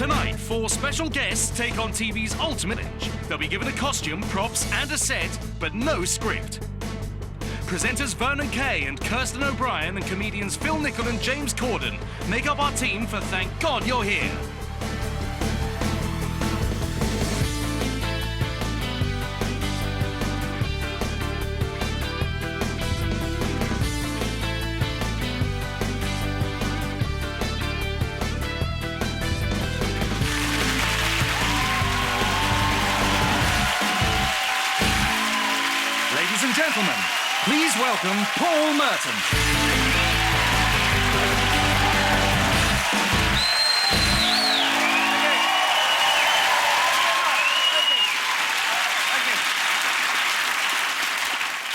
Tonight, 4 special guests take on TV's ultimate edge. They'll be given a costume, props and a set, but no script. Presenters Vernon Kay and Kirsten O'Brien and comedians Phil Nichol and James Corden make up our team for Thank God You're Here. Ladies and gentlemen, please welcome Paul Merton.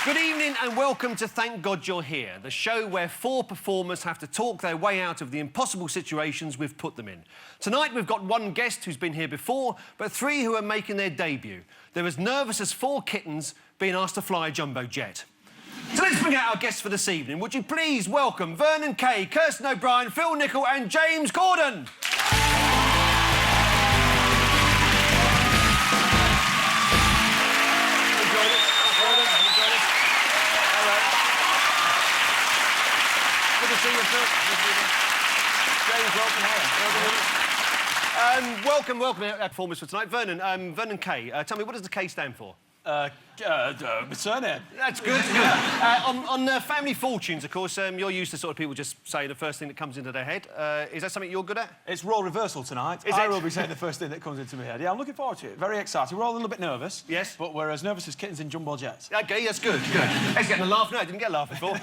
Good evening and welcome to Thank God You're Here, the show where 4 performers have to talk their way out of the impossible situations we've put them in. Tonight we've got 1 guest who's been here before, but 3 who are making their debut. They're as nervous as 4 kittens being asked to fly a jumbo jet. So let's bring out our guests for this evening. Would you please welcome Vernon Kay, Kirsten O'Brien, Phil Nichol and James Corden. James, welcome. Welcome our performers for tonight. Vernon Kay, tell me, what does the K stand for? Surname. That's good. On family fortunes, of course, you're used to sort of people just saying the first thing that comes into their head. Is that something you're good at? It's role reversal tonight. I will be saying the first thing that comes into my head. Yeah, I'm looking forward to it. Very excited. We're all a little bit nervous. Yes. But we're as nervous as kittens in jumbo jets. OK, that's good. He's getting a laugh. No, I didn't get a laugh before.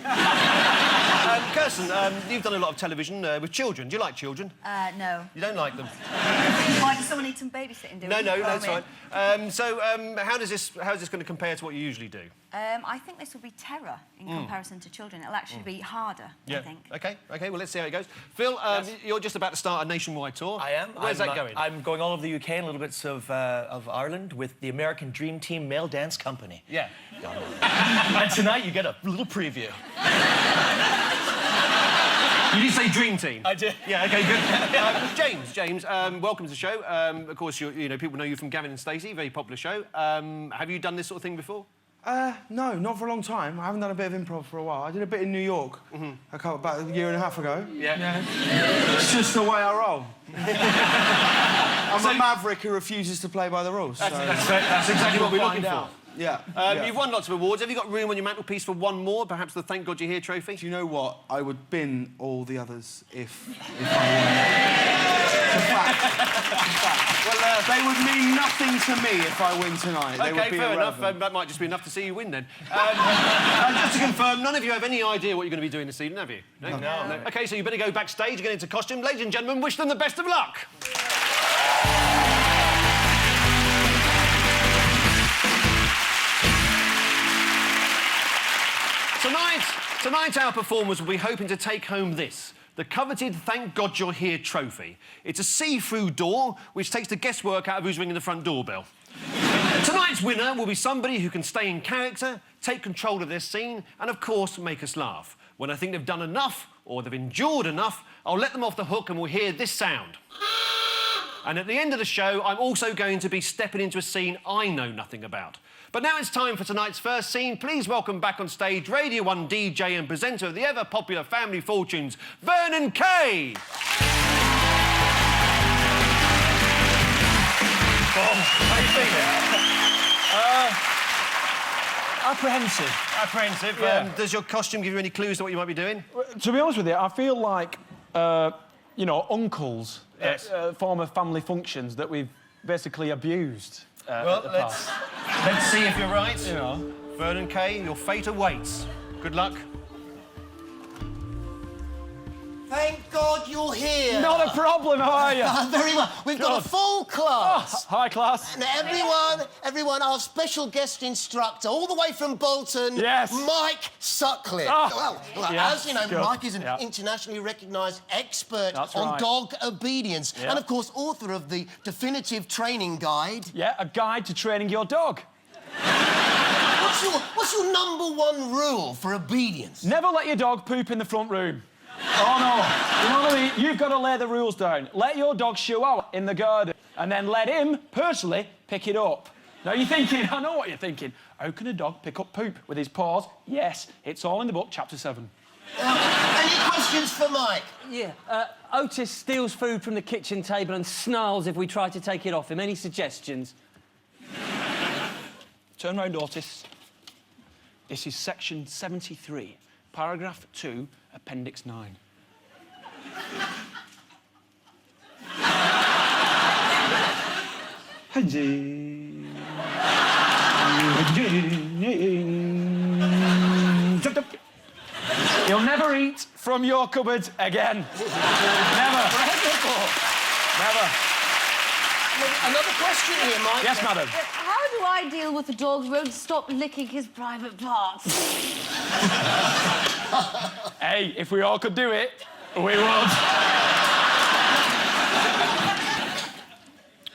Kirsten, you've done a lot of television with children. Do you like children? No. You don't like them? Why does someone need some babysitting doing? No, that's fine. How is this going to compare to what you usually do? I think this will be terror in comparison to children. It'll actually be harder, I think. OK, well, let's see how it goes. Phil, yes. You're just about to start a nationwide tour. I am. Where's that going? I'm going all over the UK and little bits of Ireland with the American Dream Team Male Dance Company. Yeah. And tonight you get a little preview. You did say Dream Team? I did. Yeah, OK, good. James, welcome to the show. Of course, people know you from Gavin and Stacey, very popular show. Have you done this sort of thing before? No, not for a long time. I haven't done a bit of improv for a while. I did a bit in New York about a year and a half ago. Yeah. It's just the way I roll. I'm a maverick who refuses to play by the rules. That's exactly what we're looking for. Yeah. You've won lots of awards. Have you got room on your mantelpiece for 1 more? Perhaps the Thank God You're Here trophy? Do you know what? I would bin all the others if I won. It's a fact. Well, they would mean nothing to me if I win tonight. They would be fair enough. irrelevant. That might just be enough to see you win, then. Just to confirm, none of you have any idea what you're going to be doing this evening, have you? No. OK, so you better go backstage, get into costume. Ladies and gentlemen, wish them the best of luck. Tonight our performers will be hoping to take home this, the coveted Thank God You're Here trophy. It's a see-through door which takes the guesswork out of who's ringing the front doorbell. Tonight's winner will be somebody who can stay in character, take control of their scene and, of course, make us laugh. When I think they've done enough or they've endured enough, I'll let them off the hook and we'll hear this sound. And at the end of the show, I'm also going to be stepping into a scene I know nothing about. But now it's time for tonight's first scene. Please welcome back on stage Radio 1 DJ and presenter of the ever-popular Family Fortunes, Vernon Kay. Paul, how are you feeling? Apprehensive. Yeah. Does your costume give you any clues to what you might be doing? To be honest with you, I feel like, uncles Yes. at former family functions that we've basically abused. Well, let's see if you're right. Vernon Kay, your fate awaits. Good luck. Thank God you're here. Not a problem, how are you? Very well. We've got a full class. Hi, class. And everyone, our special guest instructor, all the way from Bolton, Yes. Mike Sutcliffe. Oh. Yes, As you know, good. Mike is an internationally recognised expert That's on right. dog obedience. Yeah. And, of course, author of the definitive training guide. Yeah, a guide to training your dog. What's your #1 rule for obedience? Never let your dog poop in the front room. Oh, no. You know what I mean? You've got to lay the rules down. Let your dog shoo out in the garden and then let him, personally, pick it up. Now, you're thinking, I know what you're thinking. How can a dog pick up poop with his paws? Yes, it's all in the book, chapter 7. Any questions for Mike? Yeah. Otis steals food from the kitchen table and snarls if we try to take it off him. Any suggestions? Turn round, Otis. This is section 73, paragraph 2, appendix 9. You'll never eat from your cupboard again. Never. Never. Another question here, Mike. Yes, madam. How do I deal with a dog who won't stop licking his private parts? Hey, if we all could do it, we would.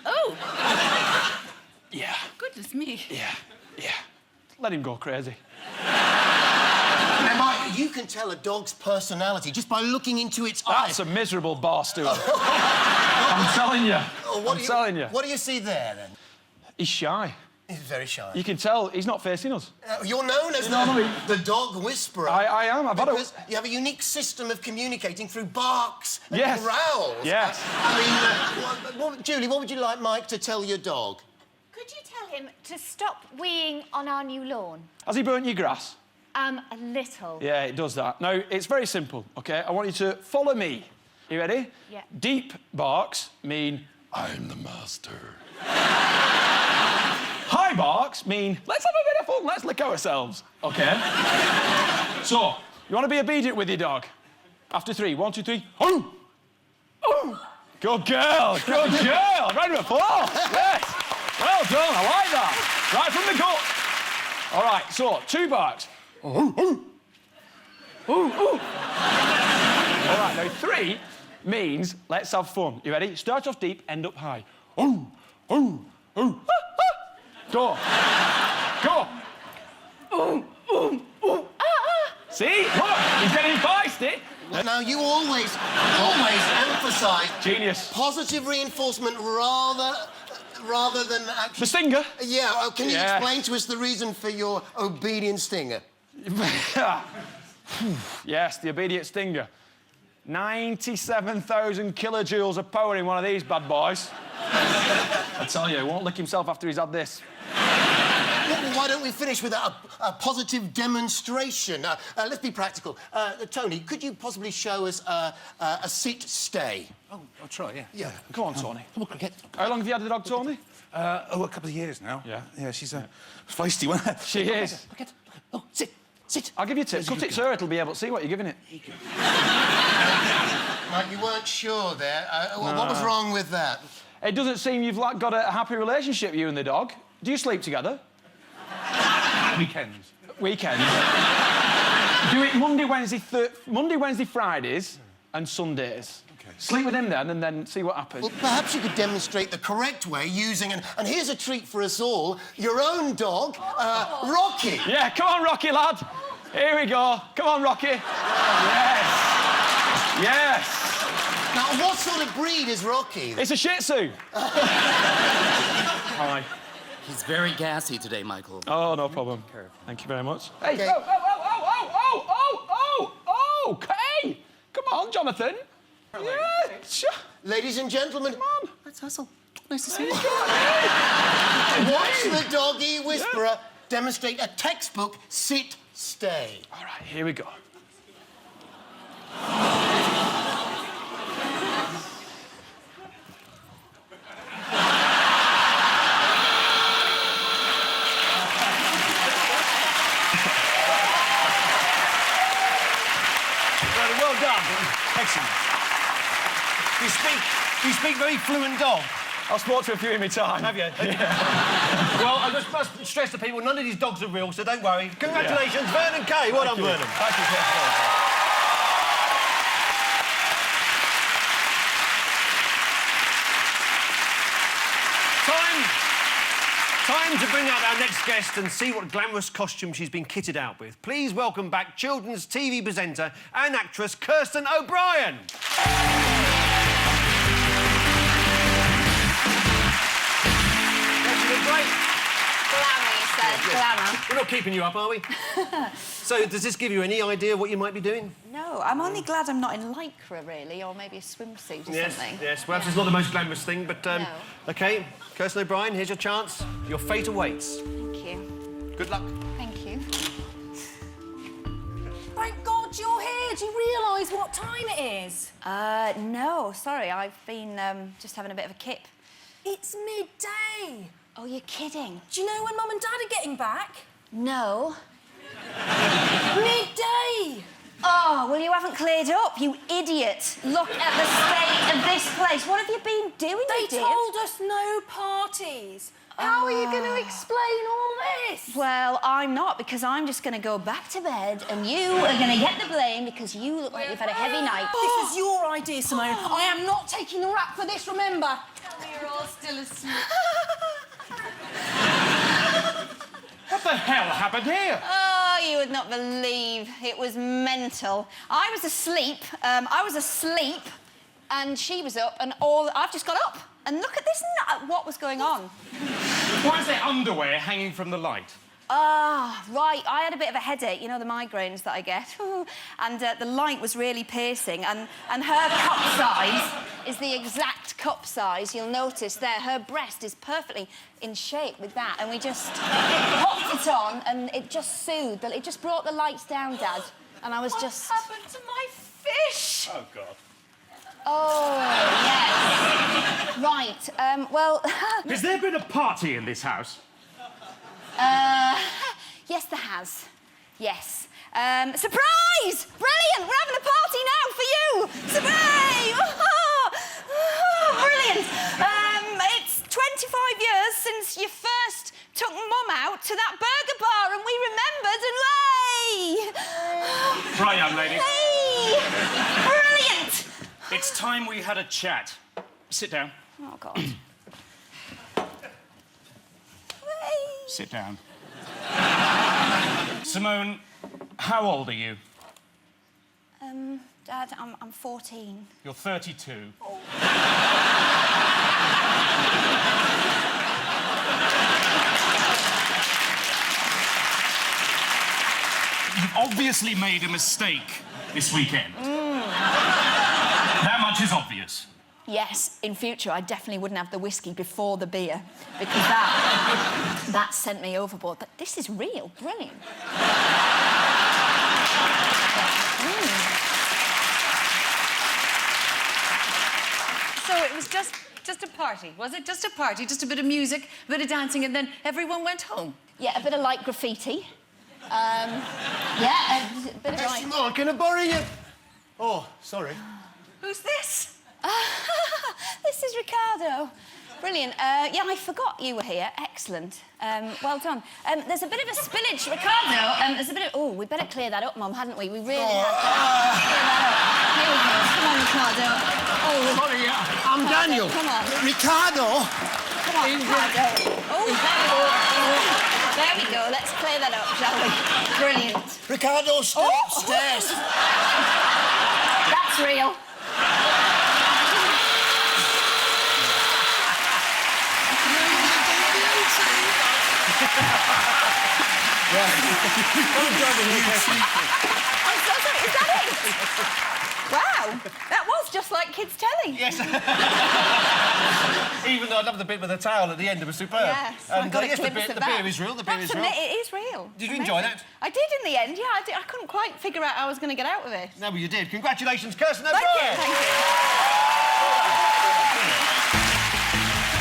Oh! Yeah. Goodness me. Yeah. Let him go crazy. Now, Mike, you can tell a dog's personality just by looking into its eyes. That's a miserable bar stool. I'm telling you. I'm telling you. What do you see there, then? He's shy. He's very shy. You can tell he's not facing us. You're known as the dog whisperer. I am. Because you have a unique system of communicating through barks and Yes. growls. Yes. Julie, what would you like Mike to tell your dog? Could you tell him to stop weeing on our new lawn? Has he burnt your grass? A little. Yeah, it does that. Now, it's very simple, OK? I want you to follow me. You ready? Yeah. Deep barks mean, I'm the master. High barks mean, let's have a bit of fun, let's lick ourselves, OK? So, you want to be obedient with your dog. After 3, 1, 2, 3, oh! Oh! Good girl, good girl. Round of applause. Yes. Well done, I like that. Right from the gut. All right, so 2 barks. All right, now 3 means let's have fun. You ready? Start off deep, end up high. Go. Go. See? Look, he's getting feisty. Now, you always emphasise... Genius. ...positive reinforcement rather than actually... The stinger? Yeah, can you explain to us the reason for your obedient stinger? Yes, the obedient stinger. 97,000 kilojoules of power in one of these bad boys. I tell you, he won't lick himself after he's had this. Well, why don't we finish with a positive demonstration? Let's be practical. Tony, could you possibly show us a sit-stay? Oh, I'll try, yeah. Yeah. Come on, Tony. Come on, Cricket. How long have you had the dog, Tony? A couple of years now. Yeah. Yeah, she's feisty one. She is. Cricket. Oh, sit. I'll give you tips. Cut it, sir. It'll be able to see what you're giving it. Mike, you weren't sure there. What was wrong with that? It doesn't seem you've got a happy relationship, you and the dog. Do you sleep together? Weekends. Weekends. Do it Monday, Wednesday, Fridays and Sundays. Okay. Sleep with him then and then see what happens. Well, perhaps you could demonstrate the correct way using... And here's a treat for us all. Your own dog, Rocky. Yeah, come on, Rocky, lad. Here we go. Come on, Rocky. Yes. Now, what sort of breed is Rocky? It's a Shih Tzu. Hi. He's very gassy today, Michael. Oh, no problem. Thank you very much. Hey, Okay. Okay. Come on, Jonathan. Yeah, sure. Ladies and gentlemen, Come on. Let's hustle. Nice to see you. watch the doggy whisperer demonstrate a textbook sit-stay. All right, here we go. Well done. Excellent. You speak very fluent dog. I've spoken to a few in my time. Have you? Yeah. Well, I just must stress to people, none of these dogs are real, so don't worry. Congratulations, Vernon Kay. Well done, Vernon. Thank you, sir. Time to bring out our next guest and see what glamorous costume she's been kitted out with. Please welcome back children's TV presenter and actress Kirsten O'Brien. Glamour, you said. Glamour. We're not keeping you up, are we? So, does this give you any idea what you might be doing? No, I'm only glad I'm not in lycra, really, or maybe a swimsuit or something. Yes, perhaps it's not the most glamorous thing, but... No. OK, Kirsten O'Brien, here's your chance. Your fate awaits. Thank you. Good luck. Thank you. Thank God you're here. Do you realise what time it is? No, sorry, I've been just having a bit of a kip. It's midday. Oh, you're kidding. Do you know when Mum and Dad are getting back? No. Midday. Oh, well, you haven't cleared up, you idiot. Look at the state of this place. What have you been doing, They you dear? told us no parties. How are you going to explain all this? Well, I'm not, because I'm just going to go back to bed and you are going to get the blame because you look like you've had a heavy night. This is your idea, Simone. I am not taking the rap for this, remember? Tell me you're all still asleep. What the hell happened here? Oh, you would not believe. It was mental. I was asleep, and she was up, and I've just got up. And look at this, what was going on? Why is there underwear hanging from the light? Ah, right. I had a bit of a headache, you know, the migraines that I get. And the light was really piercing. And her cup size is the exact cup size. You'll notice there, her breast is perfectly in shape with that. And we just popped it on, and it just soothed. It just brought the lights down, Dad. And I was just... What happened to my fish? Oh, God. Oh, yes. Right, well... Has there been a party in this house? Yes, there has. Yes. Surprise! Brilliant! We're having a party now for you! Surprise! Brilliant! It's 25 years since you first took Mum out to that burger bar and we remembered and hey! Right, young lady. Hey! Brilliant! It's time we had a chat. Sit down. Oh, God. Sit down. Simone, how old are you? Dad, I'm 14. You're 32. Oh. You've obviously made a mistake this weekend. That much is obvious. Yes, in future, I definitely wouldn't have the whiskey before the beer, because that sent me overboard. But this is real, brilliant. So it was just a party, was it? Just a party, just a bit of music, a bit of dancing, and then everyone went home? Yeah, a bit of light graffiti. Yeah, a bit of light... Simone, can I borrow you? Oh, sorry. Who's this? This is Ricardo. Brilliant. Yeah, I forgot you were here. Excellent. Well done. There's a bit of a spillage, Ricardo. There's a bit of... Oh, we better clear that up, Mum, hadn't we? We really had to clear that up. Here we go. Come on, Ricardo. Oh, Sorry, I'm Daniel. Come on. Ricardo. Come on, Ricardo. Oh, there we go. Let's clear that up, shall we? Brilliant. Ricardo, stay upstairs. That's real. I'm so sorry, is that it? Wow, that was just like kids' telly. Yes. Even though I love the bit with the towel at the end, it was superb. Yes, I got a yes, glimpse the of that. beer is real, the beer is real. It is real. Did you enjoy that? I did in the end, yeah. I couldn't quite figure out how I was going to get out of it. No, well, you did. Congratulations, Kirsten O'Brien. Thank you.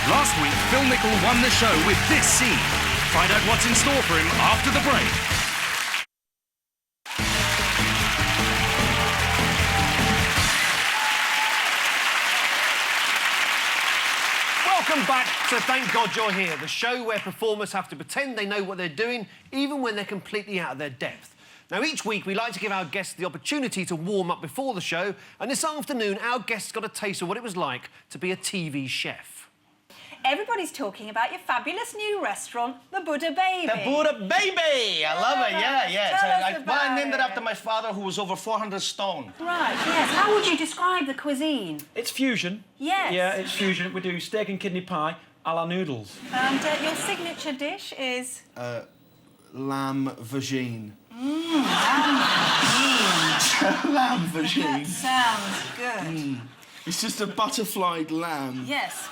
Last week, Phil Nichol won the show with this scene. Find out what's in store for him after the break. Welcome back to Thank God You're Here, the show where performers have to pretend they know what they're doing, even when they're completely out of their depth. Now, each week, we like to give our guests the opportunity to warm up before the show, and this afternoon, our guests got a taste of what it was like to be a TV chef. everybody's talking about your fabulous new restaurant, the Buddha Baby. The Buddha Baby! I love it, yeah. Tell us Well, I named it about after my father, who was over 400 stone. Right, yes. How would you describe the cuisine? It's fusion. Yes. Yeah, it's fusion. We do steak and kidney pie a la noodles. And your signature dish is? Lamb vagine. Lamb Lamb vagine. Sounds good. It's just a butterflied lamb. Yes.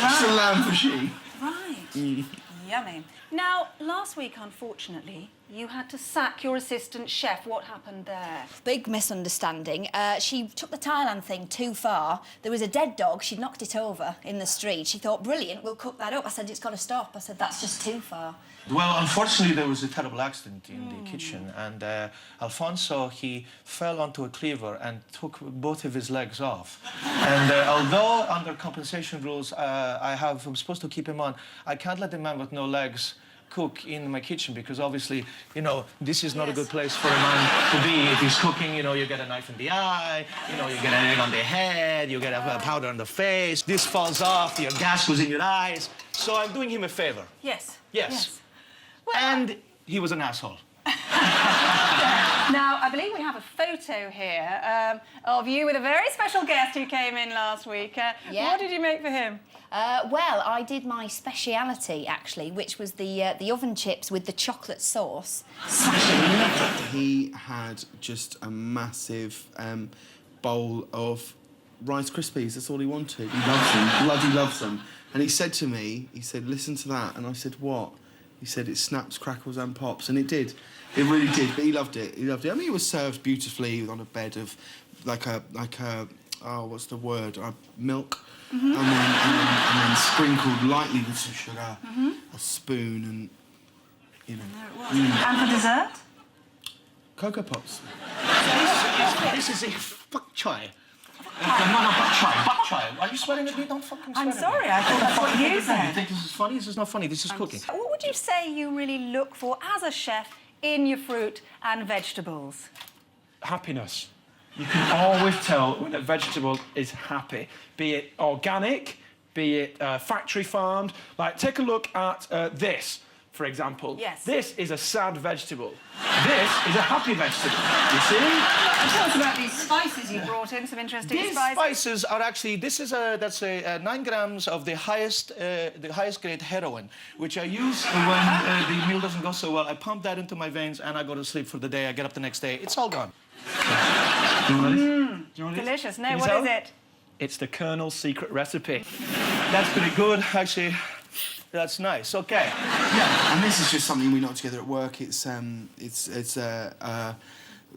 Just a lamb vagine. Right. Yummy. Now, last week, unfortunately, you had to sack your assistant chef. What happened there? Big misunderstanding. She took the Thailand thing too far. There was a dead dog. She'd knocked it over in the street. She thought, brilliant, we'll cook that up. I said, it's got to stop. I said, that's just too far. Well, unfortunately, there was a terrible accident in the kitchen, and Alfonso, he fell onto a cleaver and took both of his legs off. And although under compensation rules, I'm supposed to keep him on, I can't let a man with no legs cook in my kitchen, because obviously, you know, this is not a good place for a man to be. If he's cooking, you know, you get a knife in the eye, you know, you get an egg on the head, you get a powder on the face, this falls off, your gas goes in your eyes. So I'm doing him a favor. Yes. Yes. And he was an asshole. Now, I believe we have a photo here of you with a very special guest who came in last week. What did you make for him? Well, I did my speciality, actually, which was the oven chips with the chocolate sauce. He had just a massive bowl of Rice Krispies. That's all he wanted. He loves them. Bloody loves them. And he said to me, he said, listen to that. And I said, what? He said, it snaps, crackles and pops. And it did. It really did. But he loved it. He loved it. I mean, it was served beautifully on a bed of, like a what's the word? Milk. And then sprinkled lightly with some sugar, a spoon, and, you know. And for dessert? Cocoa Pops. This is a fuck chai. No, bok choy. Are you swearing at me? Don't fucking swear I'm at me. sorry, I thought that's what you You said. think this is funny? This is not funny. This is cooking. What would you say you really look for as a chef in your fruit and vegetables? Happiness. You can always tell when a vegetable is happy, be it organic, be it factory farmed. Like, take a look at this, for example. Yes. This is a sad vegetable. This is a happy vegetable. You see? Tell us about these spices you brought in, some interesting These spices. spices are actually, that's 9 grams of the highest grade heroin, which I use when the meal doesn't go so well. I pump that into my veins and I go to sleep for the day. I get up the next day. It's all gone. Delicious. No, what is it? It's the Colonel's secret recipe. That's pretty good, actually. That's nice. Okay. Yeah, and this is just something we knocked together at work. It's a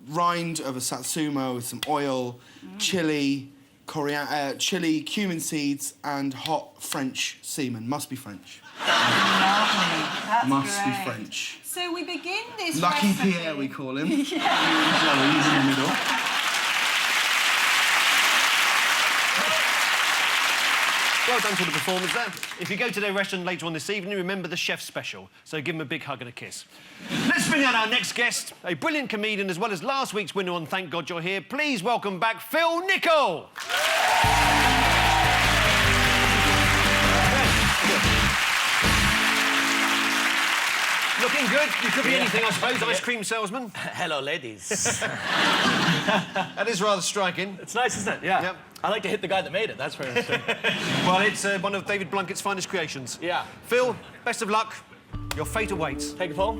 rind of a satsuma with some oil, chili, chili, cumin seeds, and hot French semen. Must be French. Lovely. That's Must great. be French. So we begin this Lucky recipe. Pierre, we call him. Yeah. He's in the middle. Well done to the performers there. If you go to their restaurant later on this evening, remember the chef's special. So give them a big hug and a kiss. Let's bring out our next guest, a brilliant comedian as well as last week's winner on Thank God You're Here. Please welcome back Phil Nichol. Looking good. You could be anything, I suppose. Ice cream salesman. Hello, ladies. That is rather striking. It's nice, isn't it? Yeah. Yep. I like to hit the guy that made it, that's for instance. Well, it's one of David Blunkett's finest creations. Yeah. Phil, best of luck. Your fate awaits. Thank you, Paul.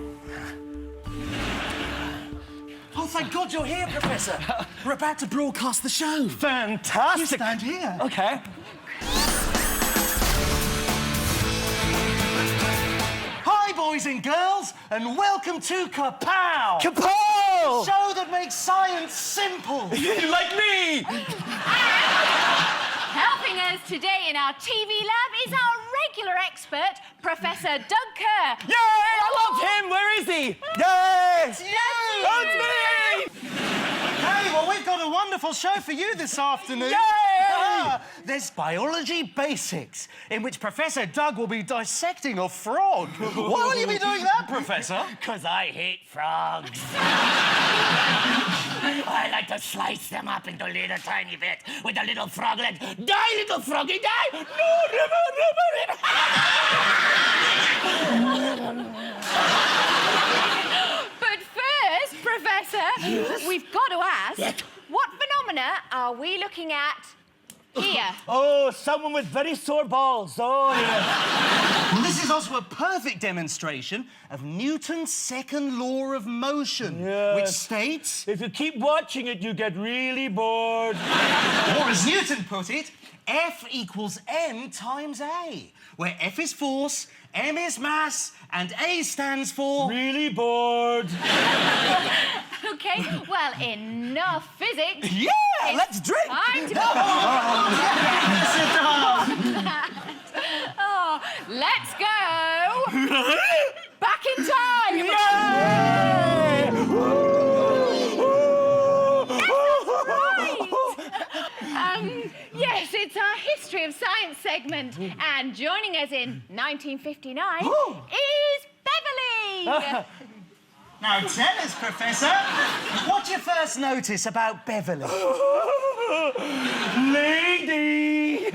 Oh, thank God you're here, Professor. We're about to broadcast the show. Fantastic. You stand here. Okay. Hi, boys and girls, and welcome to Kapow! Kapow! Show that makes science simple. Like me! Helping us today in our TV lab is our regular expert, Professor Doug Kerr. Yay! I love him! Where is he? Yay! It's you! Oh, it's me! Hey, well, we've got a wonderful show for you this afternoon. Yay! There's Biology Basics, in which Professor Doug will be dissecting a frog. Why will you be doing that, Professor? Because I hate frogs. I like to slice them up into little tiny bits with a little froglet. Die, little froggy, die! No, river. But first, Professor, we've got to ask, what phenomena are we looking at here? Oh, someone with very sore balls. Oh, yeah. Well, this is also a perfect demonstration of Newton's second law of motion, which states... If you keep watching it, you get really bored. Or as Newton put it, F equals m times A, where F is force, m is mass, and A stands for... Really bored. OK, well, enough physics. Yeah, let's drink. Time to... Oh, let's go. Back in time. Yes, it's our History of Science segment. And joining us in 1959 is Beverly. Now tell us, Professor, what'd you first notice about Beverly? Lady!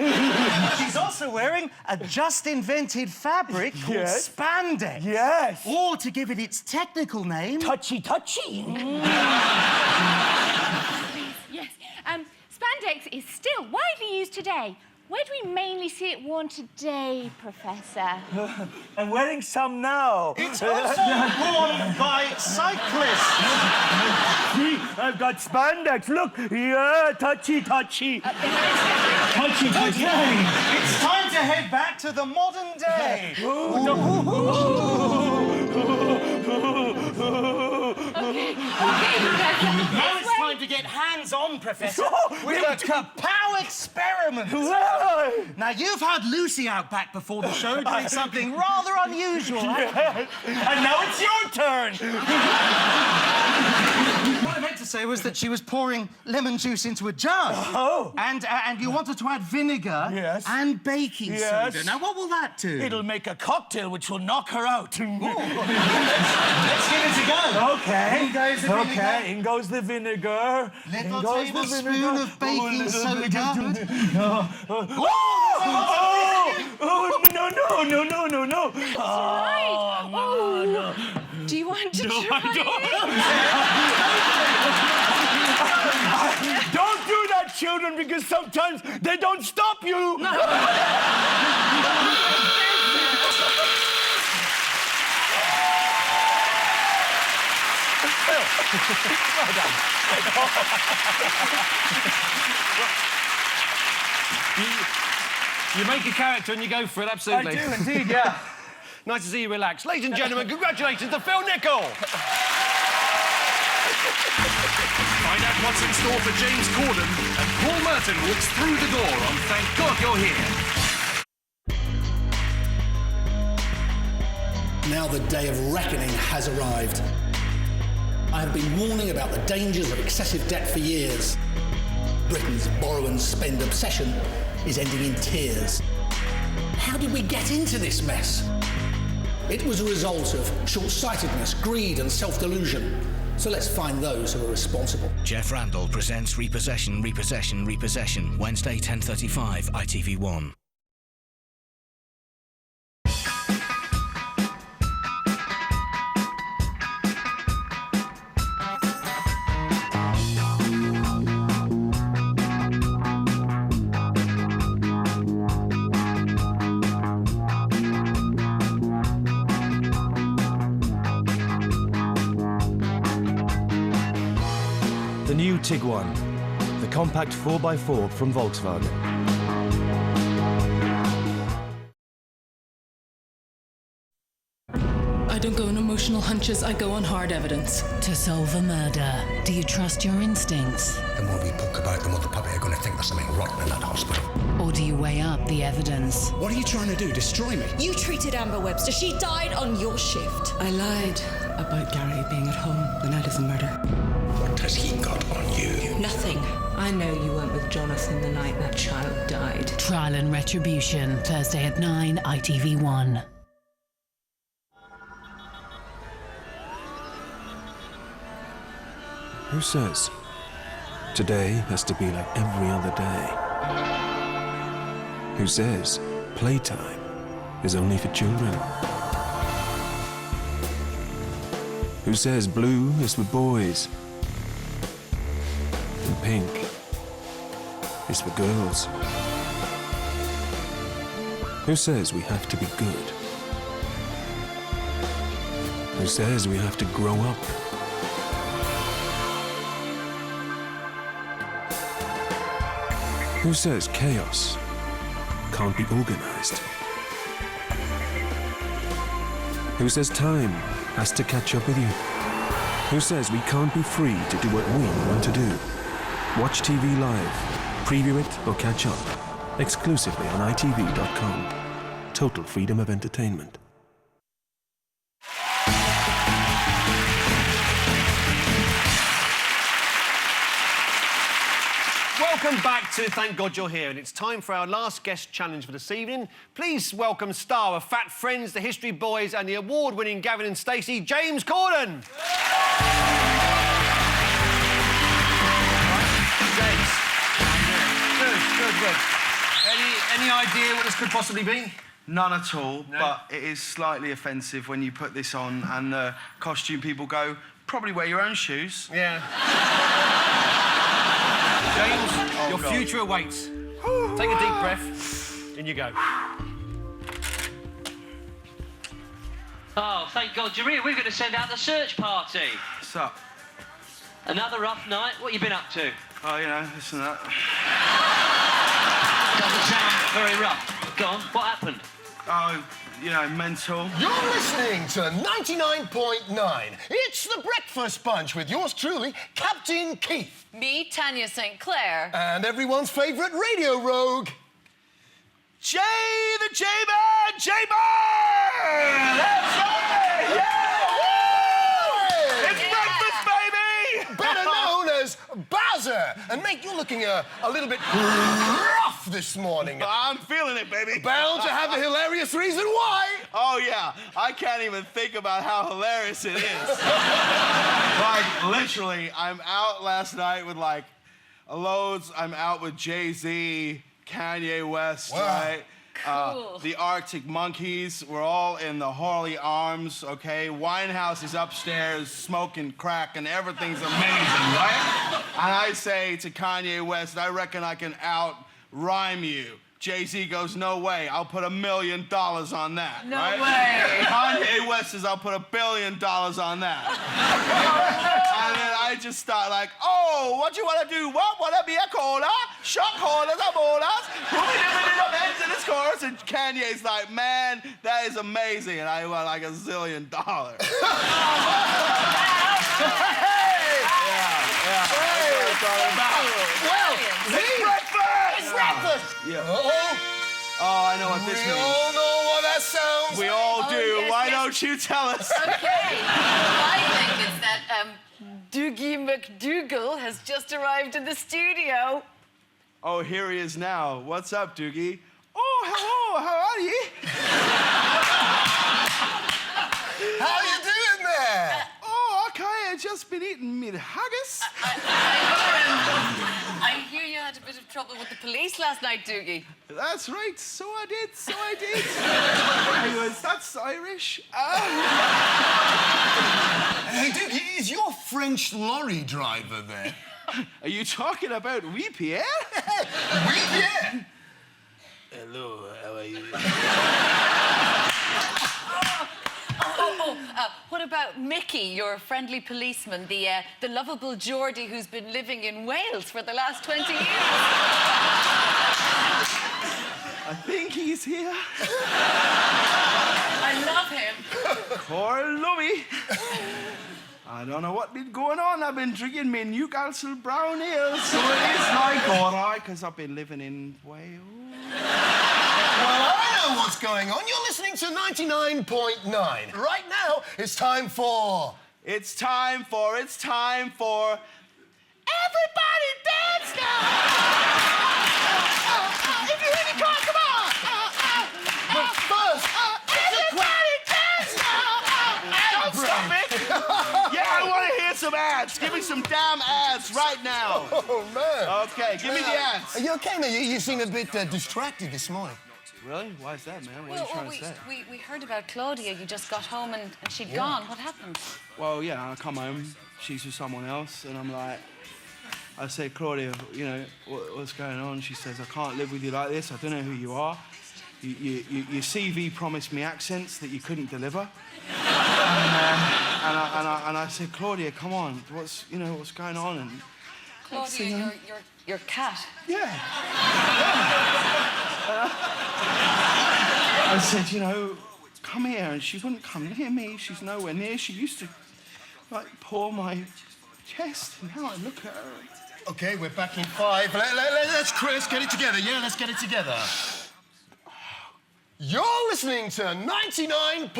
She's also wearing a just-invented fabric called spandex. Yes. Or, to give it its technical name... Touchy-touchy. Yes, spandex is still widely used today. Where do we mainly see it worn today, Professor? I'm wearing some now. It's also worn by cyclists. See, I've got spandex. Look, yeah, touchy-touchy. Touchy-touchy. It's time to head back to the modern day. Now it's time to get hands-on, Professor, with a kapow experiment. Now, you've had Lucy out back before the show doing something rather unusual. Yes. And now it's your turn. What I meant to say was that she was pouring lemon juice into a jug. Oh. And you wanted to add vinegar and baking soda. Now, what will that do? It'll make a cocktail which will knock her out. Let's give it a go. Okay. In goes the vinegar. Okay, in goes the vinegar. Little tablespoon of baking soda. No. No. Do you want to try it? Don't do that, children, because sometimes they don't stop you. No. You make a character and you go for it, absolutely. I do indeed, yeah. Nice to see you relax. Ladies and gentlemen, congratulations to Phil Nichol. Find out what's in store for James Corden and Paul Merton walks through the door on Thank God You're Here. Now the day of reckoning has arrived. I have been warning about the dangers of excessive debt for years. Britain's borrow and spend obsession is ending in tears. How did we get into this mess? It was a result of short-sightedness, greed and self-delusion. So let's find those who are responsible. Jeff Randall presents Repossession, Wednesday, 10:35, ITV1. The new Tiguan, the compact 4x4 from Volkswagen. I don't go on emotional hunches, I go on hard evidence. To solve a murder, do you trust your instincts? The more we talk about it, the more the public are going to think there's something rotten in that hospital. Or do you weigh up the evidence? What are you trying to do? Destroy me? You treated Amber Webster. She died on your shift. I lied about Gary being at home the night of the murder. What has he got on you? Nothing. I know you weren't with Jonathan the night that child died. Trial and Retribution, Thursday at 9, ITV1. Who says today has to be like every other day? Who says playtime is only for children? Who says blue is for boys and pink is for girls? Who says we have to be good? Who says we have to grow up? Who says chaos can't be organized? Who says time has to catch up with you? Who says we can't be free to do what we want to do? Watch TV live, preview it or catch up. Exclusively on ITV.com. Total freedom of entertainment. Welcome back to Thank God You're Here, and it's time for our last guest challenge for this evening. Please welcome star of Fat Friends, The History Boys and the award-winning Gavin and Stacey, James Corden. James. Good. Any idea what this could possibly be? None at all, but it is slightly offensive when you put this on and the costume people go, probably wear your own shoes. Yeah. James, your future awaits. Take a deep breath. In you go. Oh, thank God you're here. We're going to send out the search party. What's up? Another rough night? What you been up to? Oh, you know, this and that. Doesn't sound very rough. Go on, what happened? Oh, you know, mental. You're listening to 99.9. It's the Breakfast Bunch with yours truly, Captain Keith. Me, Tanya St. Clair. And everyone's favourite radio rogue, Jay the J-Man! J-Man! That's right! Yeah! Woo! It's breakfast, baby! Better known as Bowser. And mate, you're looking a little bit rough this morning. I'm feeling it, baby. Bound to have a hilarious reason why. Oh, yeah. I can't even think about how hilarious it is. Like, literally, I'm out last night with, like, loads. I'm out with Jay-Z, Kanye West, right? Cool. The Arctic Monkeys. We're all in the Harley Arms, okay? Winehouse is upstairs smoking crack and everything's amazing, right? And I say to Kanye West, I reckon I can out-rhyme you. Jay-Z goes, no way, I'll put $1 million on that, No right? way. Kanye West says, I'll put $1 billion on that. And then I just start like, oh, what you want to do? What? Want to be a cola? Shot colas, a bolas? Who be living up into this chorus? And Kanye's like, man, that is amazing. And I want like $1 zillion. Well, It's breakfast! It's breakfast! Yeah. Uh-oh. Oh, I know what this We means. all know what that sounds We like. all do. yes, Why yes. don't you tell us? Okay. I think it's that Doogie McDougal has just arrived in the studio. Oh, here he is now. What's up, Doogie? Oh, hello. How are you? How you doing there? Oh, okay. I just been eating me haggis. I hear you had a bit of trouble with the police last night, Doogie. That's right. So I did. Anyways, that's Irish. Hey, Doogie, is your French lorry driver there? Are you talking about Wee Pierre? Oui, Pierre. Hello, how are you? What about Mickey, your friendly policeman, the lovable Geordie who's been living in Wales for the last 20 years? I think he's here. I love him. Poor Louie. I don't know what's been going on. I've been drinking me Newcastle brown ale, so it is like all right, because I've been living in Wales. Well, I know what's going on. You're listening to 99.9. Right now, it's time for... It's time for... Everybody dance now! ads. Give me some damn ads right now. Oh, man. Okay, give me the ads. Are you okay, man? You seem a bit distracted this morning. Really? Why is that, man? What are you trying to say? We heard about Claudia. You just got home and she'd gone. What happened? Well, yeah, I come home, she's with someone else, and I'm like, I say, Claudia, you know, what's going on? She says, I can't live with you like this. I don't know who you are. Your CV promised me accents that you couldn't deliver. And I said, Claudia, come on, what's going on? And Claudia, your cat. Yeah. I said, you know, come here, and she wouldn't come near me. She's nowhere near. She used to, like, paw my chest, and now I look at her. Okay, we're back in 5. Let's get it together. Yeah, let's get it together. You're listening to 99.9.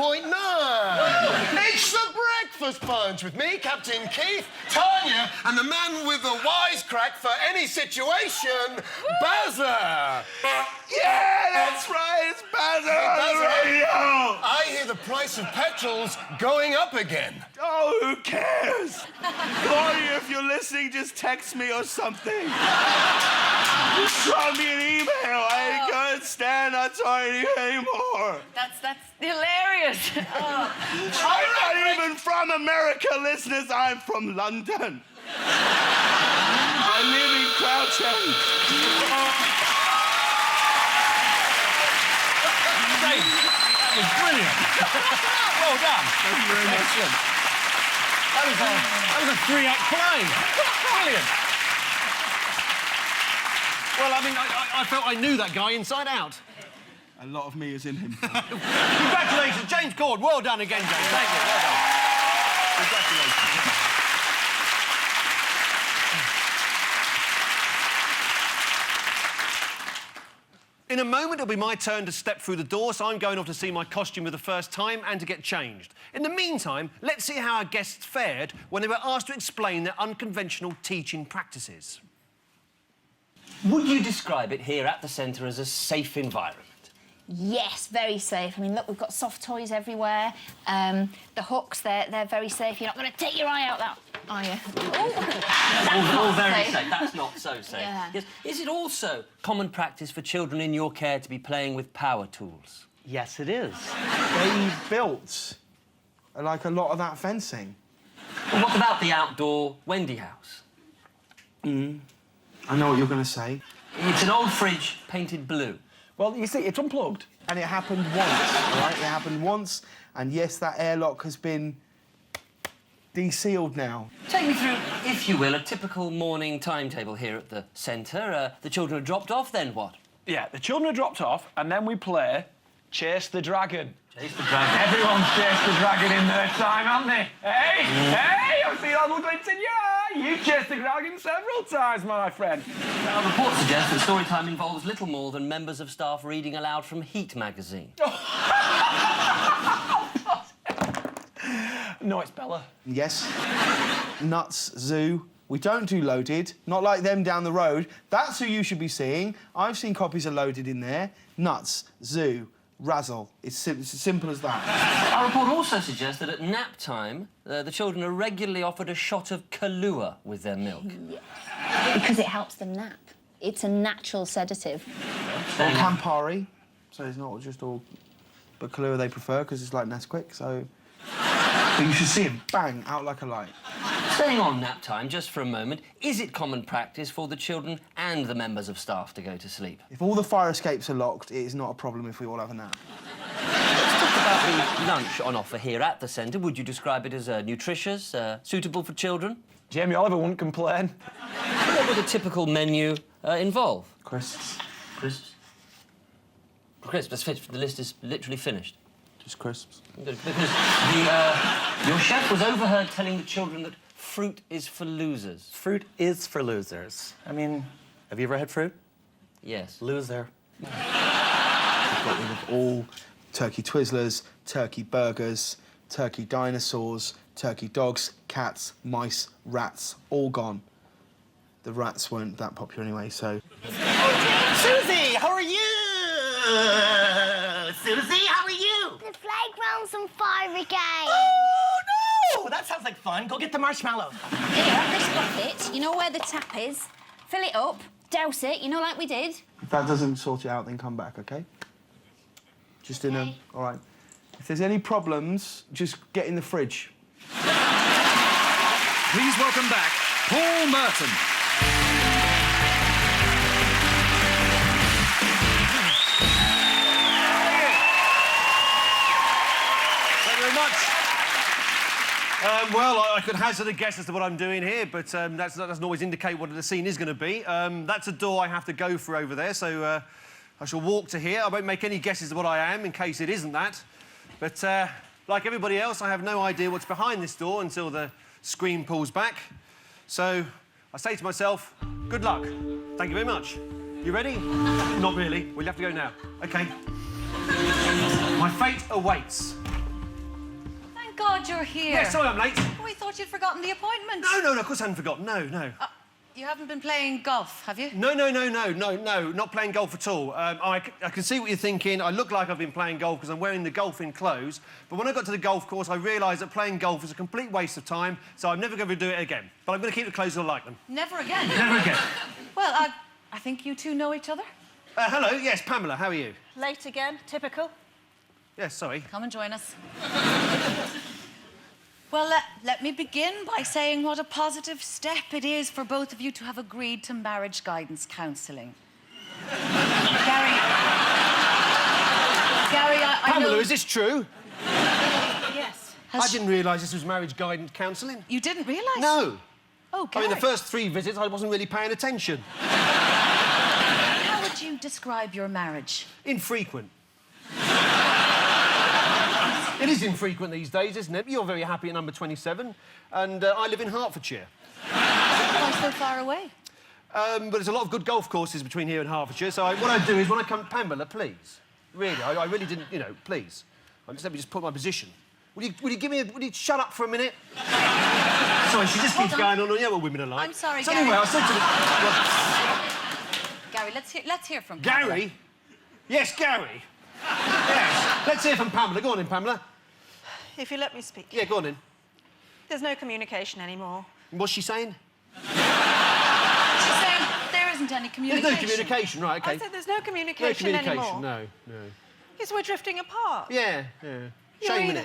It's the Breakfast Bunch with me, Captain Keith, Tanya, and the man with the wisecrack for any situation, Bazza. Yeah, that's right. It's Bazza on the radio. I hear the price of petrol's going up again. Oh, who cares? Claudia, if you're listening, just text me or something. Just drop me an email. I ain't gonna stand not talking to you anymore. That's hilarious. Oh. I'm not even from America, listeners. I'm from London. I live in Crouch End. That was brilliant. Well done. Thank you very much. Excellent. That was a 3-act play. Brilliant. Well, I mean, I felt I knew that guy inside out. A lot of me is in him. Congratulations, James Corden. Well done again, James. Thank you. Well done. Congratulations. In a moment, it'll be my turn to step through the door, so I'm going off to see my costume for the first time and to get changed. In the meantime, let's see how our guests fared when they were asked to explain their unconventional teaching practices. Would you describe it here at the centre as a safe environment? Yes, very safe. I mean, look, we've got soft toys everywhere. The hooks, they're very safe. You're not going to take your eye out that, are you? All very safe. That's not so safe. Yeah. Yes. Is it also common practice for children in your care to be playing with power tools? Yes, it is. They built, like, a lot of that fencing. Well, what about the outdoor Wendy house? I know what you're going to say. It's an old fridge painted blue. Well, you see, it's unplugged, and it happened once, all right? It happened once, and yes, that airlock has been de-sealed now. Take me through, if you will, a typical morning timetable here at the centre. The children are dropped off, then what? Yeah, the children are dropped off, and then we play Chase the Dragon. Chase the Dragon? Everyone's chased the dragon in their time, haven't they? Hey! Hey! I've seen all the glitz in your eye! You've chased the dragon several times, my friend. Now, reports suggest that story time involves little more than members of staff reading aloud from Heat magazine. No, it's Bella. Yes. Nuts Zoo. We don't do Loaded. Not like them down the road. That's who you should be seeing. I've seen copies of Loaded in there. Nuts, Zoo, Razzle. It's as simple as that. Our report also suggests that at nap time, the children are regularly offered a shot of Kahlua with their milk. Yeah. Because it helps them nap. It's a natural sedative. Or Campari. So it's not just all... But Kahlua they prefer, because it's like Nesquik, so... But you should see him bang out like a light. Staying on nap time, just for a moment, is it common practice for the children and the members of staff to go to sleep? If all the fire escapes are locked, it is not a problem if we all have a nap. Let's talk about the lunch on offer here at the centre. Would you describe it as nutritious, suitable for children? Jamie Oliver wouldn't complain. What would a typical menu involve? Crisps. Crisps? Crisps, that's finished. The list is literally finished. Just crisps. Because your chef was overheard telling the children that fruit is for losers. Fruit is for losers. I mean, have you ever had fruit? Yes. Loser. We've got rid of all turkey Twizzlers, turkey burgers, turkey dinosaurs, turkey dogs, cats, mice, rats, all gone. The rats weren't that popular anyway, so... Susie, how are you? Susie, how are you? The playground's on fire again. Oh, no! Oh, that sounds like fun. Go get the marshmallows. Here, this bucket, you know where the tap is? Fill it up, douse it, you know, like we did. If that doesn't sort it out, then come back, OK? Just in a... All right. If there's any problems, just get in the fridge. Please welcome back Paul Merton. Thank you very much. Well, I could hazard a guess as to what I'm doing here, but that doesn't always indicate what the scene is going to be. That's a door I have to go through over there, so I shall walk to here. I won't make any guesses of what I am in case it isn't that. But like everybody else, I have no idea what's behind this door until the screen pulls back. So I say to myself, good luck. Thank you very much. You ready? Not really. We'll have to go now. OK. My fate awaits. Thank God you're here. Yeah, sorry I'm late. Oh, we thought you'd forgotten the appointment. No, of course I hadn't forgotten. No. You haven't been playing golf, have you? No, not playing golf at all. I can see what you're thinking. I look like I've been playing golf because I'm wearing the golfing clothes. But when I got to the golf course, I realised that playing golf is a complete waste of time, so I'm never going to do it again. But I'm going to keep the clothes as I like them. Never again? Never again. Well, I think you two know each other. Hello, yes, Pamela, how are you? Late again, typical. Yes, sorry. Come and join us. Well, let me begin by saying what a positive step it is for both of you to have agreed to marriage guidance counselling. Gary, I Pamela, know... is this true? Yes. I didn't realise this was marriage guidance counselling. You didn't realise? No. Oh, Gary. I mean, the first 3 visits, I wasn't really paying attention. How would you describe your marriage? Infrequent. It is infrequent these days, isn't it? You're very happy at number 27, and I live in Hertfordshire. Why so far away? But there's a lot of good golf courses between here and Hertfordshire, so what I do is when I come... Pamela, please. Really, I really didn't, you know, please. Let me just put my position. Will you give me a... Will you shut up for a minute? Sorry, she just keeps going on. You know what women are like. I'm sorry, so Gary. anyway, I said to Gary, let's hear from Gary? Pamela. Yes, Gary. Yes. Let's hear from Pamela. Go on in, Pamela. If you let me speak. Yeah, go on in. There's no communication anymore. What's she saying? She's saying there isn't any communication. There's no communication, right, OK. I said there's no communication anymore. No. Yes, we're drifting apart. Yeah. Shame, innit?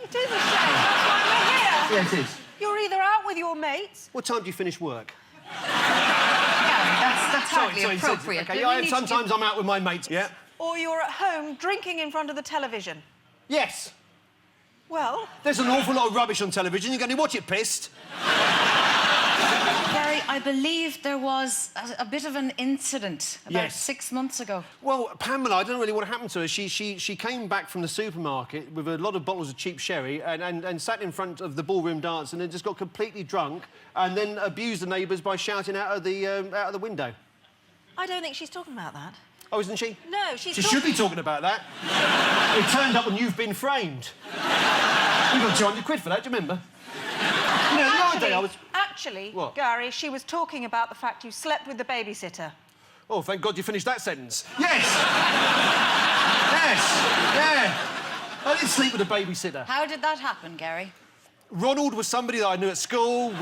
It is a shame. That's why we're here. Yeah, it is. You're either out with your mates... What time do you finish work? That's hardly appropriate. Okay, sometimes I'm out with my mates, yeah. Or you're at home drinking in front of the television. Yes. Well... There's an awful lot of rubbish on television. You're going to watch it pissed. Gary, I believe there was a bit of an incident about 6 months ago. Well, Pamela, I don't know really what happened to her. She came back from the supermarket with a lot of bottles of cheap sherry and sat in front of the ballroom dance and then just got completely drunk and then abused the neighbours by shouting out of the window. I don't think she's talking about that. Oh, isn't she? No, she's She should be talking about that. It turned up when you've been framed. We got 200 quid for that, do you remember? You know, the other day I was... Actually, What? Gary, she was talking about the fact you slept with the babysitter. Oh, thank God you finished that sentence. Yes! Yeah. I did sleep with a babysitter. How did that happen, Gary? Ronald was somebody that I knew at school.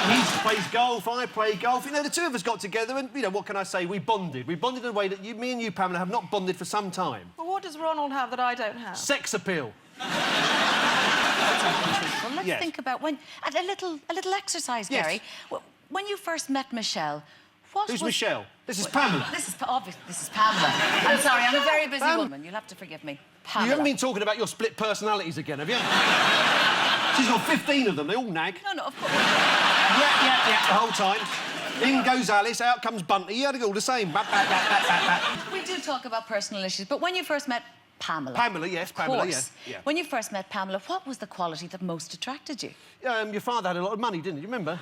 He plays golf, I play golf. You know, the two of us got together and, you know, what can I say? We bonded. We bonded in a way that me and you, Pamela, have not bonded for some time. Well, what does Ronald have that I don't have? Sex appeal. Well, let's think about a little exercise, Gary. When you first met Michelle, Who's Michelle? This is Pamela. This is Pamela. I'm sorry, I'm a very busy woman. You'll have to forgive me. Pamela. You haven't been talking about your split personalities again, have you? She's got 15 of them. They all nag. No, of course. Yeah, the whole time. In goes Alice, out comes Bunty. You had to go all the same. We do talk about personal issues, but when you first met Pamela... Pamela, yes, Pamela, yeah. When you first met Pamela, what was the quality that most attracted you? Your father had a lot of money, didn't he? Remember?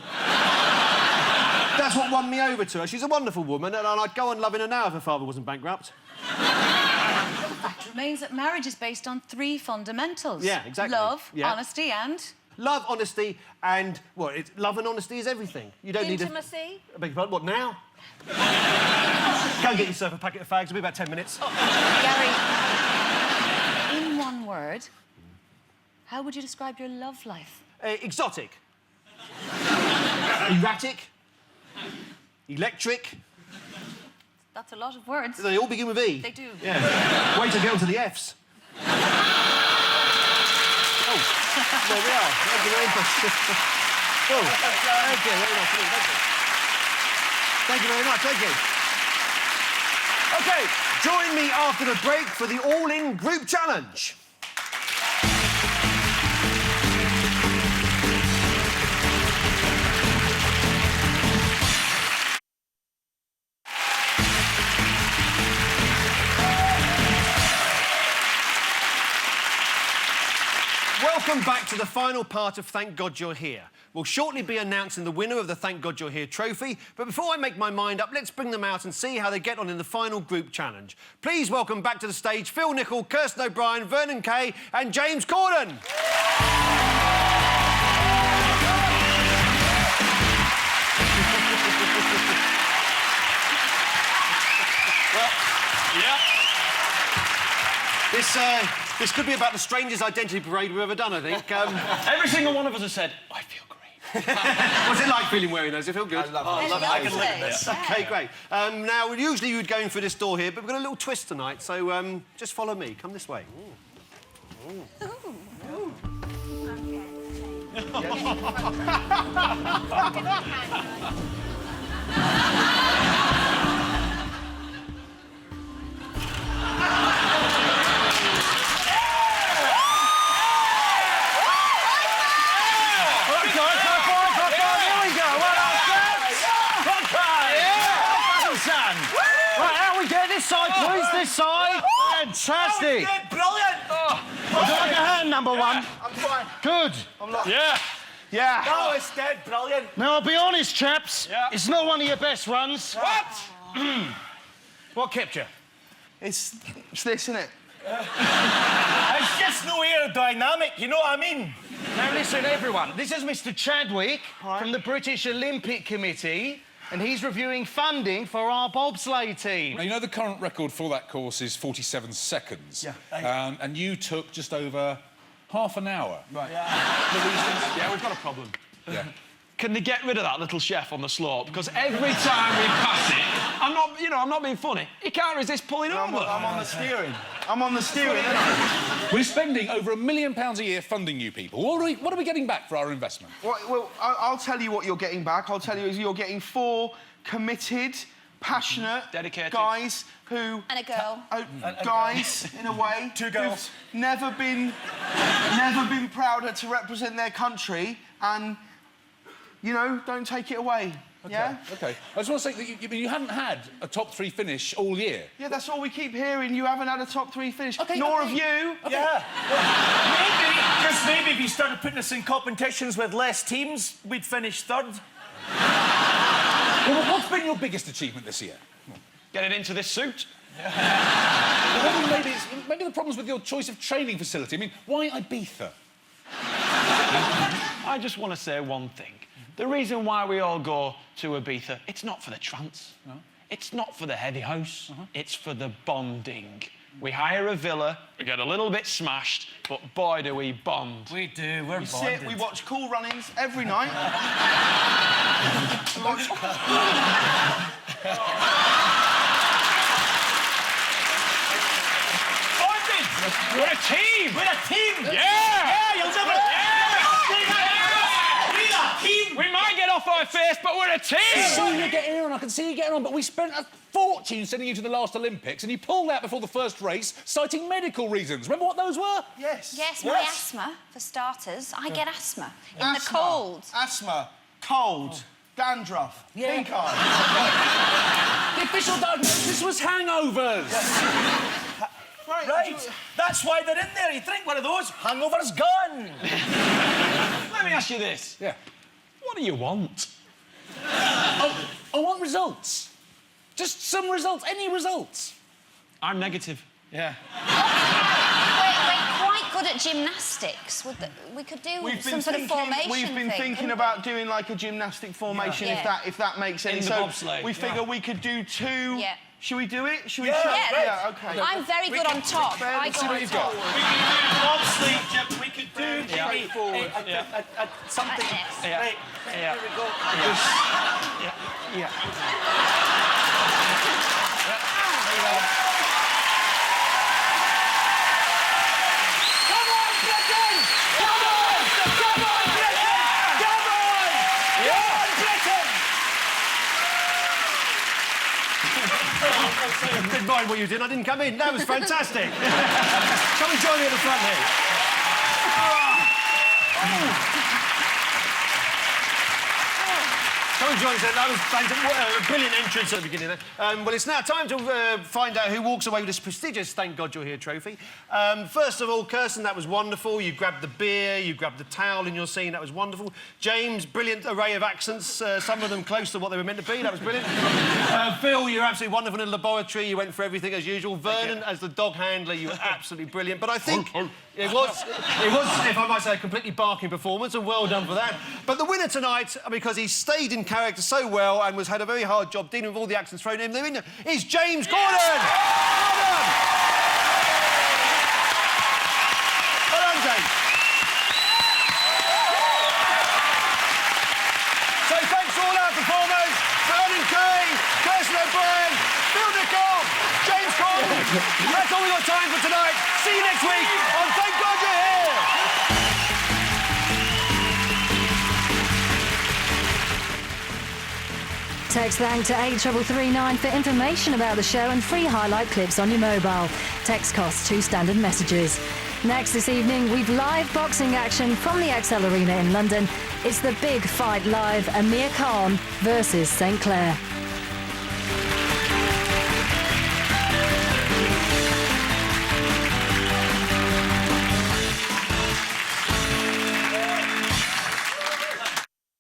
That's what won me over to her. She's a wonderful woman, and I'd go on loving her now if her father wasn't bankrupt. The fact remains that marriage is based on 3 fundamentals. Yeah, exactly. Love, honesty, and... Love, honesty, and... Well, love and honesty is everything. You don't need... Intimacy? I beg your pardon, what, now? Go and get yourself a packet of fags. It'll be about 10 minutes. Gary, in one word, How would you describe your love life? Exotic. Erratic. Electric. That's a lot of words. They all begin with E. They do. Yeah. Wait to get onto the Fs. Oh, there we are. Thank you very much. Oh, thank you very much. Thank you very much. Thank you. OK, join me after the break for the all-in group challenge. Welcome back to the final part of Thank God You're Here. We'll shortly be announcing the winner of the Thank God You're Here trophy, but before I make my mind up, let's bring them out and see how they get on in the final group challenge. Please welcome back to the stage Phil Nichol, Kirsten O'Brien, Vernon Kay and James Corden. This could be about the strangest identity parade we've ever done, I think. Every single one of us has said, I feel great. What's it like feeling wearing those? Does it feel good? I love it. I can live in this. OK, great. Now, usually you'd go in for this door here, but we've got a little twist tonight, so just follow me. Come this way. Ooh. Ooh. This side, please, this side. Fantastic. Oh, brilliant. Oh. Would you like a hand, number one? I'm fine. Good. Yeah. Yeah. No, it's dead. Brilliant. Now, I'll be honest, chaps. Yeah. It's not one of your best runs. What? What kept you? It's this, isn't it? It's just no aerodynamic, you know what I mean? Now, listen, everyone. This is Mr. Chadwick from the British Olympic Committee, and he's reviewing funding for our bobsleigh team. Now, you know the current record for that course is 47 seconds. Yeah. And you took just over half an hour. Right. Yeah. Yeah, we've got a problem. Yeah. Can they get rid of that little chef on the slope? Because every time we pass it, I'm not being funny, he can't resist pulling over. I'm on the steering. I'm on the steering, isn't I? We're spending over £1 million a year funding you people. What are we getting back for our investment? Well, I'll tell you what you're getting back. I'll tell you is you're getting 4 committed, passionate, dedicated guys who... And a girl. Guys, in a way. 2 girls. Who've never been prouder to represent their country and, you know, don't take it away. Okay. Yeah? OK. I just want to say that you haven't had a top 3 finish all year. Yeah, that's all we keep hearing. You haven't had a top 3 finish. Okay, Nor have you. Okay. Yeah. Maybe if you started putting us in competitions with less teams, we'd finish 3rd. Well, what's been your biggest achievement this year? Getting into this suit. Well, maybe the problem's with your choice of training facility. I mean, why Ibiza? I just want to say one thing. The reason why we all go to Ibiza, it's not for the trance. No. It's not for the heavy house. It's for the bonding. We hire a villa, we get a little bit smashed, but boy, do we bond. We do, we're We bonded. sit, we watch Cool Runnings every night. Bonded! We're a team! We're a team! Yeah! Yeah, you'll never... We might get off our face, but we're a team! I can see you getting on, but we spent a fortune sending you to the last Olympics and you pulled out before the first race, citing medical reasons. Remember what those were? Yes. Yes, my asthma, for starters. I get asthma. In the Asthma, cold. Asthma, cold, dandruff, pink eye. The official diagnosis was hangovers. Right, that's why they're in there. You drink one of those, hangover's gone. Let me ask you this. Yeah. What do you want? I want results. Just some results, any results. I'm negative. Yeah. We're quite good at gymnastics. We could do some sort of formation We've been thing, thinking about doing like a gymnastic formation, Yeah. if that makes any In the sense. bobsleigh. We figure we could do 2 Should we do it? Should we Yeah. try? Yeah, Yeah, okay. I'm very good on top. I Let's see what you've got. We could do bobsleigh jump. We could do maybe something. Yes. Right. Here we go. Come on, Britain! Come on! Come on, Britain! Come on! You're on, Britain! I didn't mind what you did. I didn't come in. That was fantastic. Come and join me at the front here. Come and join us. That was fantastic. What a brilliant entrance at the beginning there. Well, it's now time to find out who walks away with this prestigious Thank God You're Here trophy. First of all, Kirsten, that was wonderful. You grabbed the beer, you grabbed the towel in your scene. That was wonderful. James, brilliant array of accents, some of them close to what they were meant to be. That was brilliant. Phil, you're absolutely wonderful in the laboratory. You went for everything as usual. Vernon, as the dog handler, you were absolutely brilliant. But I think it was, if I might say, a completely barking performance, and well done for that. But the winner tonight, because he stayed in character so well and had a very hard job dealing with all the accents thrown at him, the winner is James Corden! Well done! Well done, James. So thanks to all our performers, Vernon Kay, Kirsten O'Brien, Nichol, James Corden. That's all we've got time for tonight. See you next week on Thank God You're Here! Text thank to 83339 for information about the show and free highlight clips on your mobile. Text costs 2 standard messages. Next this evening, we've live boxing action from the XL Arena in London. It's the Big Fight Live, Amir Khan versus St. Clair.